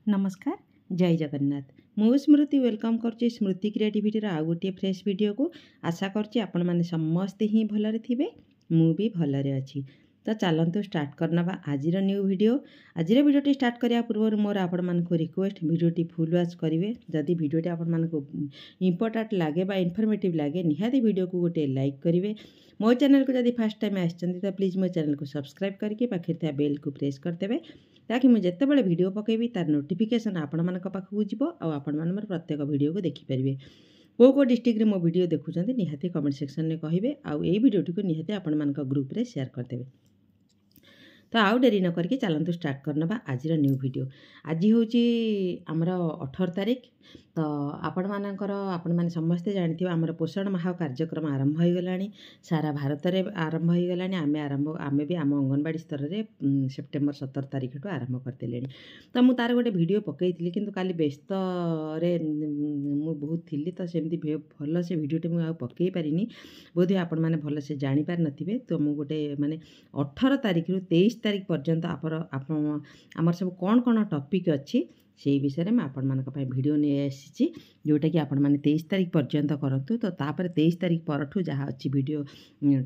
नमस्कार जय जगन्नाथ मु स्मृति वेलकम करछि स्मृति क्रिएटिविटी आउ गोटे फ्रेश वीडियो को आशा करछि आपण माने समस्ते ही भलरे थिबे मु भी भलरे अछि। तो चलतु स्टार्ट करनबा आजिर न्यू वीडियो। आजिर वीडियोटी स्टार्ट करिया पूर्व मोर आपण मानक रिक्वेस्ट वीडियोटी फुल वॉच करिवे। जदि वीडियोटी आपण मानक इंपोर्टेंट लागे बा इनफॉर्मेटिव लागे निहाती वीडियो को गोटे लाइक करिवे। मो चैनल को जदि फर्स्ट टाइम आछंती तो प्लीज मो चैनल को सब्सक्राइब करके पाखे था बेल को प्रेस करदेवे ताकि मुझे जितेबाला वीडियो पकेबी तार नोटिफिकेशन आपण मान पाखक जीव आपण मान प्रत्येक वीडियो को देखिपारे। को डिस्ट्रिक्ट मो वीडियो देखुं निहाती कमेंट सेक्शन में कहे आउ ये वीडियोटी को निहाती आपण मान ग्रुप रे शेयर करदेवे। तो आउ डेरी न करके चलतु स्टार्ट करनबा आजिर न्यू वीडियो। आज हूँ आमर 18 तारीख। तो आपण माने समस्ते जानते आमर पोषण माह कार्यक्रम आरंभ हो गला सारा भारत में आरंभ हो गला। आमे भी आम अंगनवाड़ी स्तर में सेप्टेम्बर 17 तारीख ठू आरंभ करते। तो मुझे तार गोटे वीडियो पकई किंतु काली व्यस्त मु बहुत थी तो सेमती भल से वीडियोटे मुझे पकई पारिनी बोधे आपण मैंने भल से जापर नथिबे। तो मु गोटे माने 18 तारीख रु 23 तारीख पर्यंत आमर सब कौन कौन टॉपिक अच्छी से विषय में आपण मान वीडियो नहीं आसी जोटा कि आपण मैंने 23 तारीख पर्यंत करूँ। तो तापर 23 तारीख परठू जहाँ अच्छी वीडियो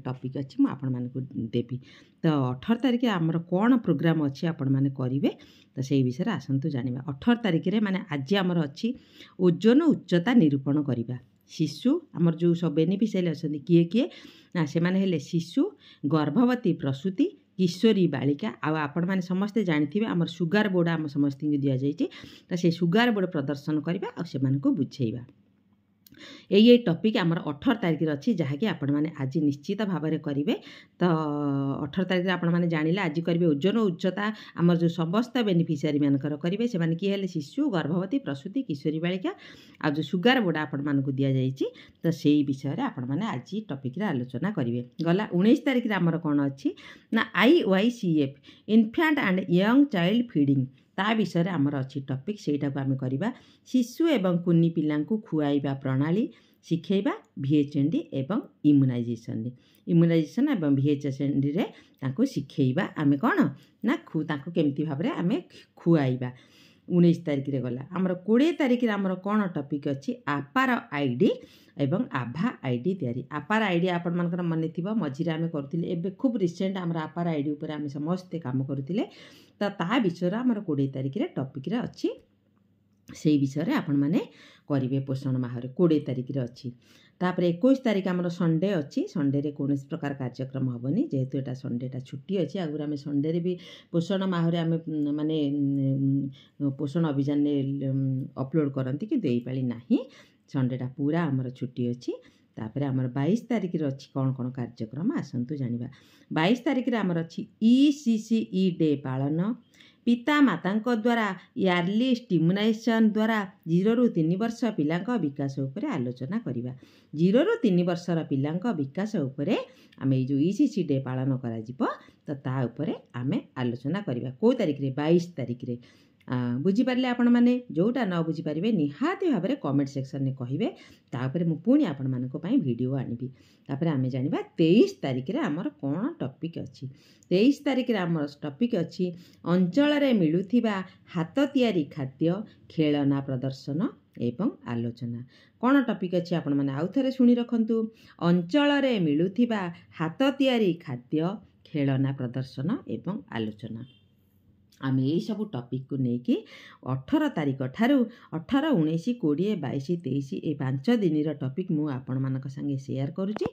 टॉपिक अच्छी मुझे आपण मानक देवी। तो 18 तारीख आमर कौन प्रोग्राम अच्छी आपण मैंने करेंगे तो से विषय आसतु जाना। 18 तारीख माने आज आमर अच्छी ओजन उच्चता निरूपण करवा। शिशु आमर जो सब बेनिफिशियरी अच्छा किए किए ना से माने हेले शिशु गर्भवती प्रसूति किशोरी बालिका आपण मैंने समस्ते जानी आमर सुगार बोर्ड आम समस्त को दि जाइए। तो से सुगार बोर्ड प्रदर्शन करवा और बुझेवा। यही टॉपिक आमर 18 तारीख अच्छी जहाँकि आपण मैंने आज निश्चित भाव में करेंगे। तो 18 तारीख आपण मैंने जानिले आज करेंगे ओजन उच्चता आमर जो समस्त बेनिफिशियरी मानकर करेंगे से माने किए शिशु गर्भवती प्रसूति किशोरी बालिका आ जो सुगार बोर्ड आपण मानक दि जाइए। तो से विषय में आपण मैंने आज टॉपिक रे आलोचना करेंगे। गला 19 तारीख आमर कौन अच्छी ना IYCF infant and young child feeding ता विषय आमर अच्छी टॉपिक सेटा को आम करवा। शिशु एवं कुनी पिला खुआइबा प्रणाली शिखेबा VHND एवं इम्यूनाइजेशन एवं VHND रे ताको शिखेबा आमे कौन ना ताको केमती भाव आम खुआइबा। 19 तारीख रे गला। आमर 20 तारीख आमर कौन टॉपिक अच्छी आपार आईडी एवं आभा आईडी तैयारी। आपार आईडी आपण मानकर मन थी मझे आम करुले एबे खूब रिसेंट आमर आपार आईडी उपर आम समस्ते काम करुले। तो ता विषय आमर 20 तारीख रे टॉपिक रे अच्छी से विषय में आपण मैंने करेंगे पोषण माह 20 तारीख रे अच्छी। तापर 21 तारीख आमर संडे अच्छी। संडे रे कौन प्रकार कार्यक्रम हेनी जेहेतु एटा संडेटा छुट्टी अच्छी। आगुरी आम संडे भी पोषण माह आम माने पोषण अभियान अपलोड करती कि पाली ना संडेटा पूरा आमर छुट्टी अच्छी। तापर आमर 22 तारीख रे अच्छी कौन कौन कार्यक्रम आसतु जानिबा। 22 तारीख रे आमर अच्छी ECCE डे पालन पिता माता द्वारा यारली स्टिमुलेशन द्वारा 0 ରୁ 3 वर्ष पिला विकास उपरे आलोचना करवा। 0 ରୁ 3 वर्षर पिला विकास उपरे आम जो ECC डे पालन करा तो ता उपरे आमे आलोचना करवा। को तारीख रे 22 तारीख रे बुझीपारे आपण मैंने जोटा न बुझीपारे निहाती भाव में कमेंट सेक्शन में कहे तापर मु पुणी आपण मानक पई वीडियो आनिबी। तापर आमे जानिबा 23 तारीख रे आमर कौन टॉपिक अच्छी। 23 तारीख रे आमर टॉपिक अच्छी अंचल रे मिलुथिबा हाथ तियारी खाद्य खेलना प्रदर्शन एवं आलोचना। कौन टॉपिक अच्छी आपण माने आउ थरे सुनी रखंतु। अंचल रे मिलुथिबा हाथ तियारी खाद्य खेलना प्रदर्शन एवं आलोचना। आम यही सब टॉपिक को लेकिन 18 तारीख ठारू 18, 19, 20, 22, 23 ये 5 दिन टॉपिक मु आपण मानक संगे शेयर करुच्ची।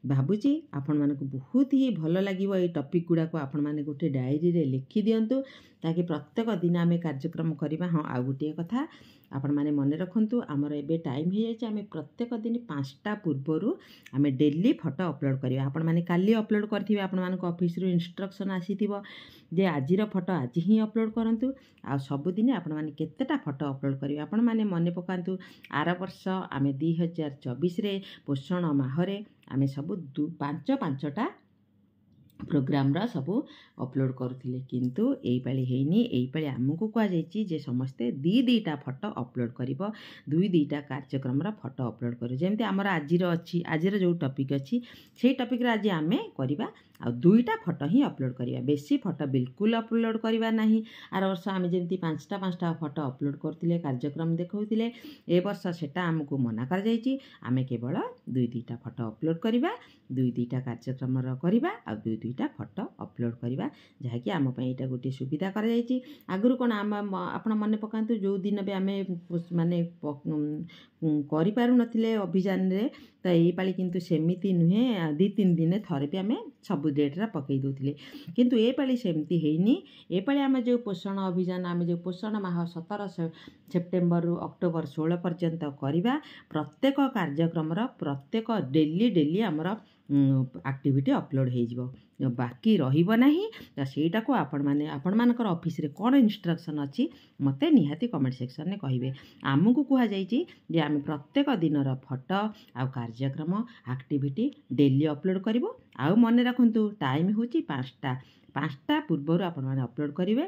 भावुची आपण मानक बहुत ही भल लगे ये टॉपिक गुड़ा को आपण माने गोटे डायरी रे लिखि दियंतु ताकि प्रत्येक दिन आम कार्यक्रम करवा। हाँ आउ गोटे कथा आपण माने मन रखंतु आमर एबे टाइम हो जाए आम प्रत्येक दिन 5टा पूर्वर आम डेली फोटो अपलोड करवा। आपण माने काली अपलोड करथिबे आपण मानक ऑफिस रो इंस्ट्रक्शन आसीथिबो जे आजिर फोटो आज ही अपलोड करंतु आ सबुदिन आपण माने केतेटा फोटो अपलोड करिवे। आपण माने मने पकांतु आर वर्ष आम 2024 रे पोषण माहरे आम सब 5-5टा प्रोग्राम सबू अपलोड करुले किंतु एपाली हैनी एपाली आमको कहुई जे समस्ते दीटा फोटो अपलोड कर दुई दुईटा कार्यक्रम फोटो अपलोड कर जमी आमर आज अच्छी आज जो टपिक अच्छी से टपिक आज आम करवा आ दुईटा फोटो ही अपलोड करवा बेसी फोटो बिल्कुल अपलोड करवा ना। आर वर्ष आम जमी पांचटा पांचटा फोटो अपलोड करते कार्यक्रम देखते ए वर्ष से आमको मना कर आम केवल दुई दुईटा फोटो अपलोड करवा दुई दुईटा कार्यक्रम करवा आ दुई दुईटा फोटो अपलोड करवा जहाँकि आम यहाँ गोटे सुविधा कर आगुरी कौन आम आपण मन पकातु जो दिन भी आम माने करें अभियान रे तो यही पाली किंतु सेमती नुहे 2-3 दिन थरे भी आम सब डेट्रा पकई दूसरे किंतु ए पाली सेमती हैनी ए पाली आम जो पोषण अभियान आम जो पोषण माह 17 सेप्टेम्बर रु अक्टोबर 16 पर्यंत करवा प्रत्येक कार्यक्रम प्रत्येक डेली आमर एक्टिविटी अपलोड हो बाकी रही सेटा को आपण मानकर ऑफिस रे कौन इंस्ट्रक्शन अच्छी मते निहाती कमेंट सेक्शन में कहिबे। आमको कहुई जे आम प्रत्येक दिन फोटो आ कार्यक्रम एक्टिविटी डेली अपलोड करिवो आ मन रखु टाइम हूँ 5टा पूर्वर आपण मैंने अपलोड करेंगे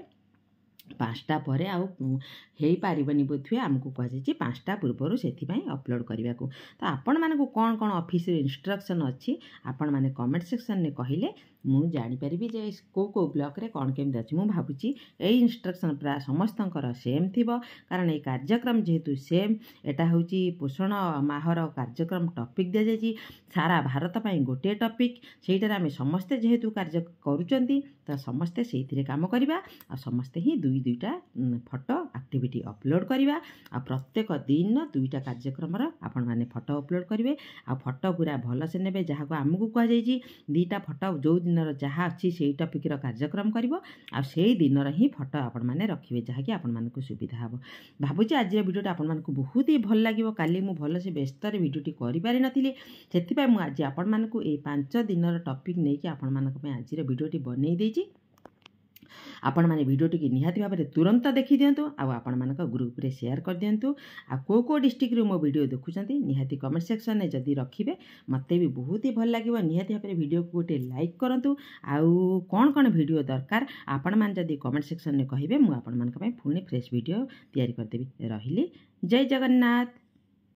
5टा पर आनी बोधे आमको कहुई 5टा पूर्वर से अपलोड करने को तो आपण मानक कौन कौन ऑफिस इंस्ट्रक्शन अच्छी आपण मैंने कमेंट सेक्शन में कहले मुझे जानीपरि जे को ब्लॉक रे कौन केमती अच्छी मुझे भावुची यही इंस्ट्रक्शन प्राय समस्तंकर सेम थी कारण ये कार्यक्रम जेहेतु सेम एटा हूँ पोषण माहर कार्यक्रम टॉपिक दि जाए सारा भारत पर गोटे टॉपिक से आम समस्ते जेहेतु कार्य करुँच तो समस्ते से काम करवा आ समस्ते ही दुई दुईटा फोटो एक्टिविटी अपलोड करवा आ प्रत्येक दिन दुईटा कार्यक्रम आपण मैंने फोटो अपलोड करेंगे आ फोटो पूरा भल से ने जहाँ को आमको कहुई 2टा फोटो जो दिन जहाँ अच्छी से टॉपिक कार्यक्रम करिवो आ से दिन ही फोटो आपण मैंने रखिए जहाँकि आपण मानक सुविधा हम भावुची आज वीडियोटा आपण मानक बहुत ही भल लगे काली मु भल से व्यस्त वीडियोटी करि पारि नथिले सेथिपाई मु आज आपण मानक ए 5 दिन टॉपिक नहीं कि आपण मानक पे आज वीडियोटी बनै देछि आपण माने वीडियोटी की निहाती भाव में तुरंत देखी दिंतु आपण मानक ग्रुप रे शेयर कर दिंतु आ को डिस्ट्रिक्ट रे मो वीडियो देखुचंती निहाती कमेंट सेक्शन में जदी रखिबे मते भी बहुत ही भल लागिवो निहाती भाव में वीडियो को गोटे लाइक करंतु आउ कौन कौन वीडियो दरकार आपण मान जदी कमेंट सेक्शन में कहिबे मु आपण मानक पई पुणी फ्रेश वीडियो तैयारी कर देबी रहिली जय जगन्नाथ।